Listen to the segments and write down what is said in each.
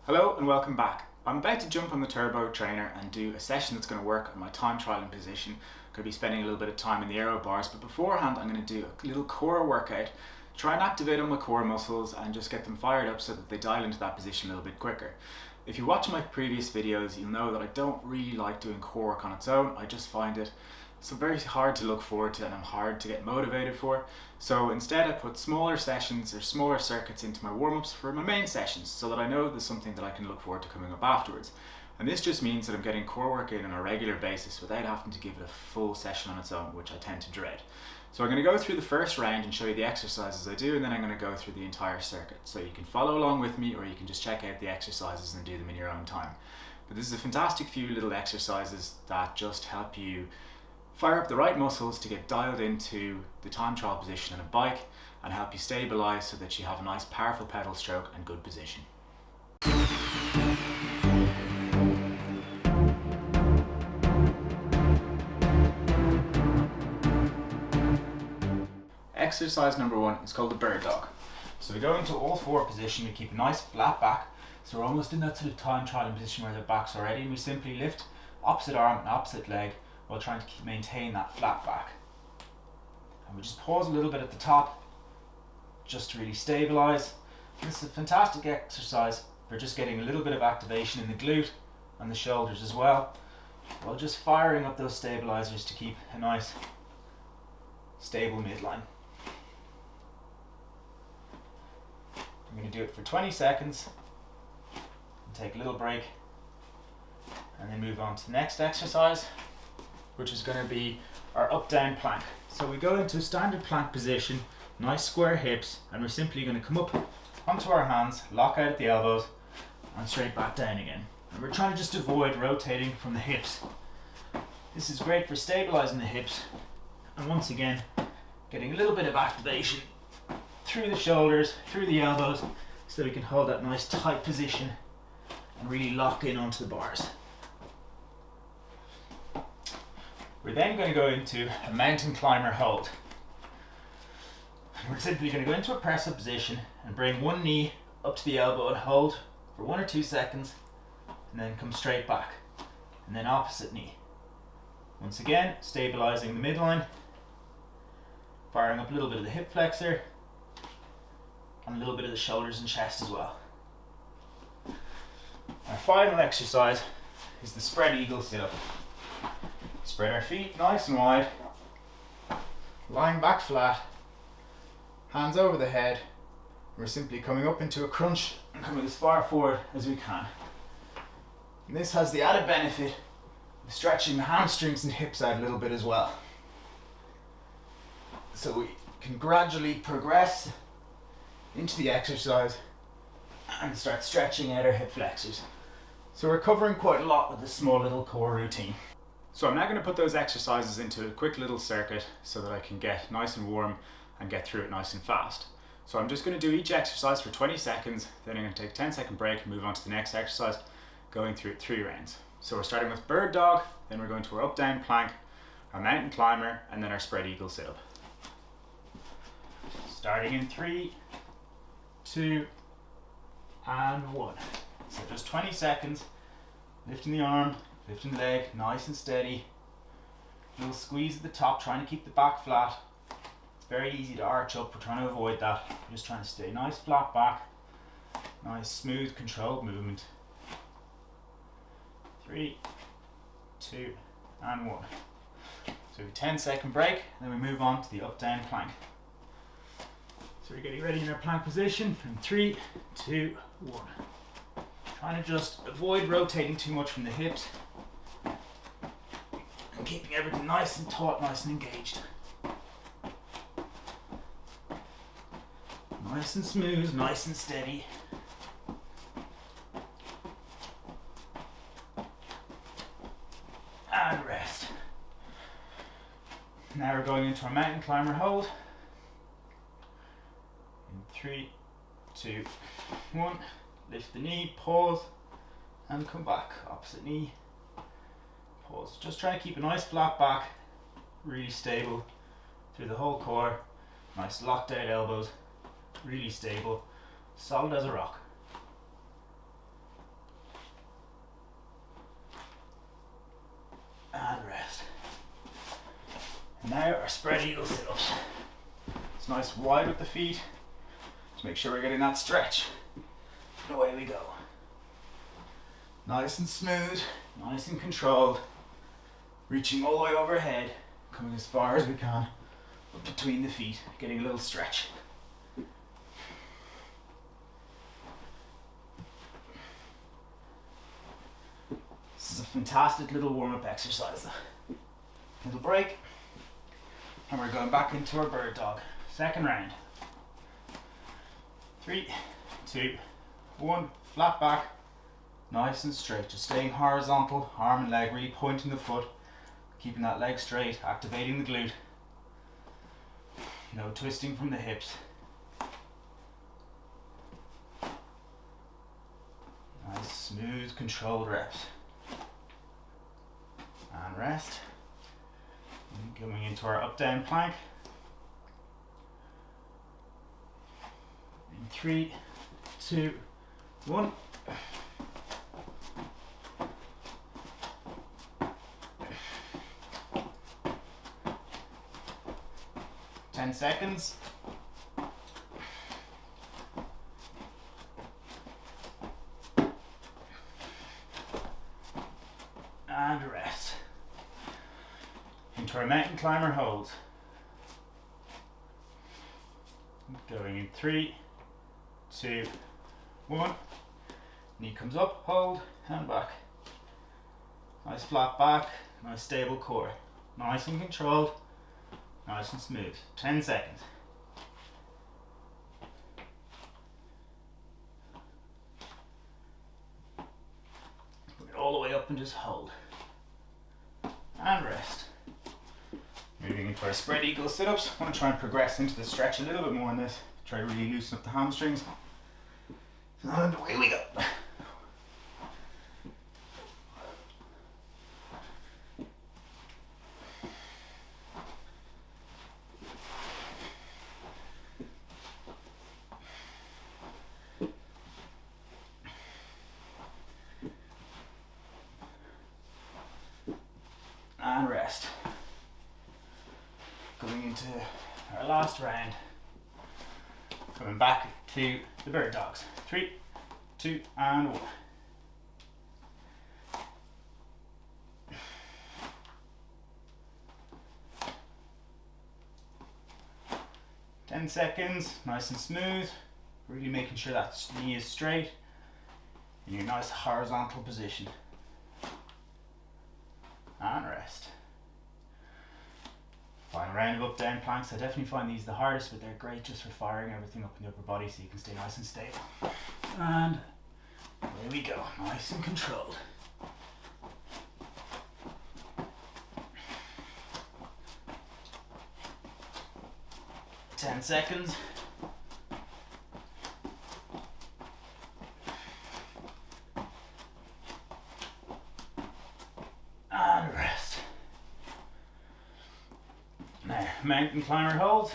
Hello and welcome back. I'm about to jump on the turbo trainer and do a session that's going to work on my time trialing position. I'm going to be spending a little bit of time in the aero bars, but beforehand I'm going to do a little core workout, try and activate all my core muscles and just get them fired up so that they dial into that position a little bit quicker. If you watch my previous videos, you'll know that I don't really like doing core work on its own. I just find it very hard to look forward to and I'm hard to get motivated for. So instead I put smaller sessions or smaller circuits into my warm-ups for my main sessions so that I know there's something that I can look forward to coming up afterwards. And this just means that I'm getting core work in on a regular basis without having to give it a full session on its own, which I tend to dread. So I'm going to go through the first round and show you the exercises I do, and then I'm going to go through the entire circuit. So you can follow along with me or you can just check out the exercises and do them in your own time. But this is a fantastic few little exercises that just help you fire up the right muscles to get dialed into the time trial position on a bike and help you stabilize so that you have a nice powerful pedal stroke and good position. Exercise number 1 is called the Birddog. So we go into all four position, we keep a nice flat back, so we're almost in that sort of time trialing position where the back's already, and we simply lift opposite arm and opposite leg while trying to maintain that flat back. And we just pause a little bit at the top just to really stabilize. This is a fantastic exercise for just getting a little bit of activation in the glute and the shoulders as well, while just firing up those stabilizers to keep a nice stable midline. I'm going to do it for 20 seconds and take a little break and then move on to the next exercise, which is going to be our up-down plank. So we go into a standard plank position, nice square hips, and we're simply going to come up onto our hands, lock out at the elbows, and straight back down again. And we're trying to just avoid rotating from the hips. This is great for stabilizing the hips, and once again, getting a little bit of activation through the shoulders, through the elbows, so that we can hold that nice tight position and really lock in onto the bars. We're then going to go into a mountain climber hold. We're simply going to go into a press up position and bring one knee up to the elbow and hold for 1 or 2 seconds, and then come straight back, and then opposite knee. Once again, stabilizing the midline, firing up a little bit of the hip flexor, and a little bit of the shoulders and chest as well. Our final exercise is the spread eagle sit-up. Spread our feet nice and wide, lying back flat, hands over the head. We're simply coming up into a crunch and coming as far forward as we can. And this has the added benefit of stretching the hamstrings and hips out a little bit as well. So we can gradually progress into the exercise and start stretching out our hip flexors. So we're covering quite a lot with this small little core routine. So I'm now going to put those exercises into a quick little circuit so that I can get nice and warm and get through it nice and fast. So I'm just going to do each exercise for 20 seconds, then I'm going to take a 10-second break and move on to the next exercise, going through it 3 rounds. So we're starting with Birddog, then we're going to our up-down plank, our mountain climber, and then our spread eagle sit-up. Starting in 3, 2, and 1. So just 20 seconds, lifting the arm, lifting the leg, nice and steady. A little squeeze at the top, trying to keep the back flat. It's very easy to arch up, we're trying to avoid that. We're just trying to stay nice flat back, nice smooth controlled movement. 3, 2, and 1. So a 10-second break, then we move on to the up-down plank. So we're getting ready in our plank position in 3, 2, 1. Trying to just avoid rotating too much from the hips and keeping everything nice and taut, nice and engaged. Nice and smooth, nice and steady. And rest. Now we're going into our mountain climber hold. In 3, 2, 1. Lift the knee, pause, and come back. Opposite knee, pause. Just try to keep a nice flat back, really stable through the whole core. Nice locked out elbows, really stable, solid as a rock. our spread eagle sit-ups. It's nice wide with the feet to make sure we're getting that stretch. And away we go. Nice and smooth, nice and controlled. Reaching all the way overhead, coming as far as we can, but between the feet, getting a little stretch. This is a fantastic little warm-up exercise. Little break, and we're going back into our bird dog. Second round. 3, 2, 1, flat back, nice and straight, just staying horizontal, arm and leg, really pointing the foot, keeping that leg straight, activating the glute. No twisting from the hips. Nice, smooth, controlled reps. And rest. And going into our up-down plank. In 3, 2, 1. Ten seconds. And rest. Into our mountain climber hold. Going in 3, 2, 1. Knee comes up, hold, hand back. Nice flat back, nice stable core. Nice and controlled, nice and smooth. 10 seconds. Bring it all the way up and just hold. And rest. Moving into our spread eagle sit-ups. I want to try and progress into the stretch a little bit more in this. Try to really loosen up the hamstrings. And away we go. And rest. Going into our last round. Coming back to the bird dogs. 3, 2, and 1. Ten seconds, nice and smooth. Really making sure that knee is straight in your nice horizontal position. And rest. Final round of up down planks. I definitely find these the hardest, but they're great just for firing everything up in the upper body so you can stay nice and stable. And there we go, nice and controlled. Ten seconds. And rest. Now, mountain climber hold.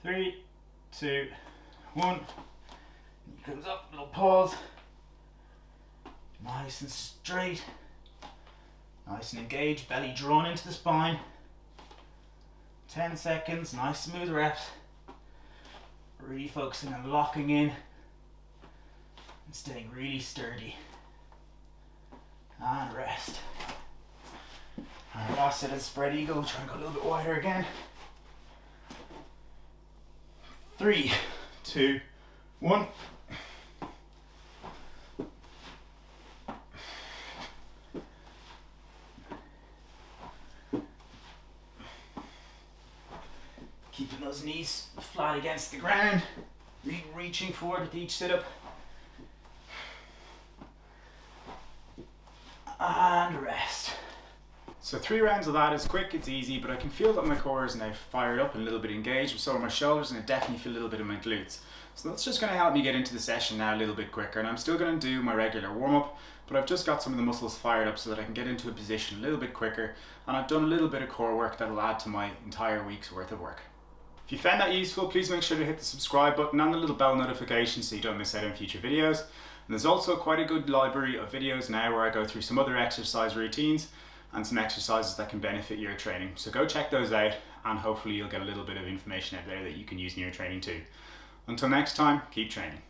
3, 2, 1. Comes up, little pause. Nice and straight. Nice and engaged, belly drawn into the spine. 10 seconds, nice smooth reps. Really focusing on locking in and staying really sturdy. And rest. And last set of spread eagle, try and go a little bit wider again. 3, 2, 1. Keeping those knees flat against the ground, really reaching forward with each sit-up. And rest. So 3 rounds of that is quick, it's easy, but I can feel that my core is now fired up and a little bit engaged, so are my shoulders, and I definitely feel a little bit of my glutes. So that's just going to help me get into the session now a little bit quicker, and I'm still going to do my regular warm-up, but I've just got some of the muscles fired up so that I can get into a position a little bit quicker, and I've done a little bit of core work that'll add to my entire week's worth of work. If you found that useful, please make sure to hit the subscribe button and the little bell notification so you don't miss out on future videos. And there's also quite a good library of videos now where I go through some other exercise routines, and some exercises that can benefit your training. So go check those out, and hopefully you'll get a little bit of information out there that you can use in your training too. Until next time, keep training.